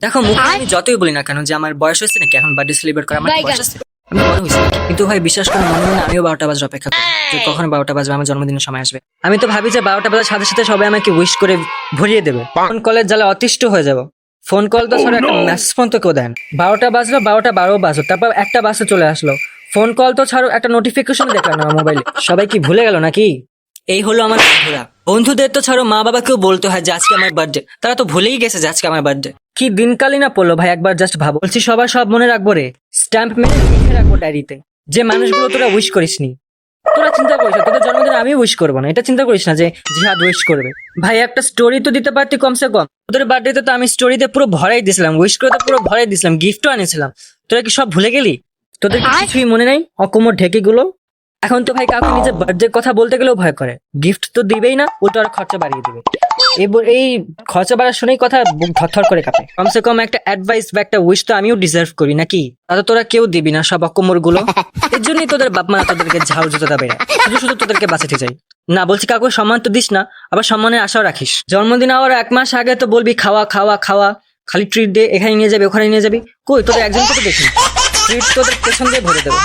দেখো মুখে আমি যতই বলি না কেন যে আমার বয়স হয়েছে নাকি এখন বার্থডে সেলিব্রেট করা আমার বয়স আছে, আমি বড় হয়েছি নাকি? কিন্তু ভাই বিশ্বাস করে মনে মনে আমিও 12টা বাজার অপেক্ষা করি যে কখন 12টা বাজবে, আমার জন্মদিনের সময় আসবে। আমি তো ভাবি যে 12টা বাজার সাথে সাথে সবাই আমাকে উইশ করে ভরিয়ে দেবে। ফোন কলের জ্বালা অতিষ্ঠ হয়ে যাব। ফোন কল তো ছাড়া একটা মেসেজ ফোন তো কেউ দেন। 12টা বাজলো, 12টা 12 বাজলো, তারপর একটা বাসে চলে আসলো। ফোন কল তো ছাড়ো, একটা নোটিফিকেশন দেখলাম না আমার মোবাইলে। সবাই কি ভুলে গেল নাকি? এই হলো আমার বন্ধুরা। বন্ধুদের তো ছাড়ো, মা বাবাকেও বলতে হয় যে আজকে আমার বার্থডে, তারা তো ভুলেই গেছে যে আজকে আমার বার্থডে। কি দিনকালই না পড়লো ভাই, একবার জাস্ট ভাবো। বলছি সবার সব মনে রাখবো রে, স্ট্যাম্প মেরে লিখে রাখবো ডায়েরিতে যে মানুষগুলো তোরা উইশ করিসনি। তোরা চিন্তা করিস না তোদের জন্মদিনে আমি উইশ করবো না, এটা চিন্তা করিস না যে জিহাদ উইশ করবে। ভাই একটা স্টোরি তো দিতে পারতি কমসে কম। তোদের বার্থডেতে তো আমি স্টোরিতে পুরো ভরাই দিয়েছিলাম, উইশ করে তো পুরো ভরাই দিয়েছিলাম, গিফটও আনিয়েছিলাম। তোরা কি সব ভুলে গেলি? তোদের কি কিছুই মনে নাই? অকমর ঢেকে গুলো। এখন তো ভাই কাউকে নিজের বার্থডে কথা বলতে গেলেও ভয় করে। গিফট তো দিবেই না, উল্টো আর খরচা বাড়িয়ে দিবে। এই খরচা বাড়ার শুনেই কথা বুক থরথর করে কাঁপে। কমসে কম একটা অ্যাডভাইস বা একটা উইশ তো আমিও ডিজার্ভ করি নাকি? তা তো তোরা কেউ দিবি না, সব অকমর গুলো। এর জন্যই তোদের বাপ মা তোদেরকে ঝাউ জুতো দেবে না, শুধু শুধু তোদেরকে বাঁচাতে চাই না। বলছি কাউকে সম্মান তো দিস না, আবার সম্মানের আশাও রাখিস। জন্মদিন আবার 1 মাস আগে তো বলবি খাওয়া খাওয়া খাওয়া, খালি ট্রিট দে, এখানে নিয়ে যাবি ওখানে নিয়ে যাবি। কই তোদের একজনকে তো দেখি ট্রিট তোদের পেছন দিয়ে ভরে দেবো।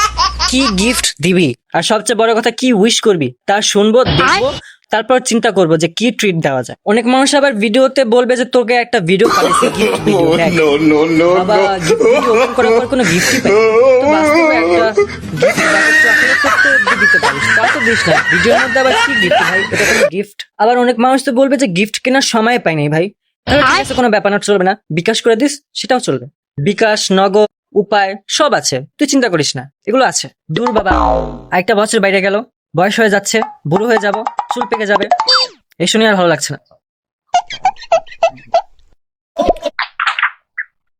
কি গিফট দিবি আর সবচেয়ে বড় কথা কি উইশ করবি তা শুনবো, দেখবো, তারপর চিন্তা করবো যে কি ট্রিট দেওয়া যায়। অনেক মানুষ আবার ভিডিওতে বলবে যে তোকে একটা ভিডিও পাঠিয়েছে গিফট ভিডিও, বাবা গিফট ভিডিও ওপেন করার পর কোনো গিফটই পাই তো বাস্তবে একটা গিফট দিতে পারিস, তা তো দিস না। ভিডিওর মধ্যে আবার কি গিফট ভাই, এটা কোনো গিফট? আবার অনেক মানুষ তো বলবে যে গিফট কেনার সময় পাই নাই ভাই। তাহলে ঠিক আছে, কোনো ব্যাপার না, চলবে না, বিকাশ করে দিস সেটাও চলবে। বিকাশ, নগদ, উপায় সব আছে, তুই চিন্তা করিস না, এগুলো আছে। দূর বাবা, আরেকটা বছর বাইরে গেল, বয়স হয়ে যাচ্ছে, বুড়ো হয়ে যাব, চুল পেকে যাবে, এই শুনে আর ভালো লাগছে না।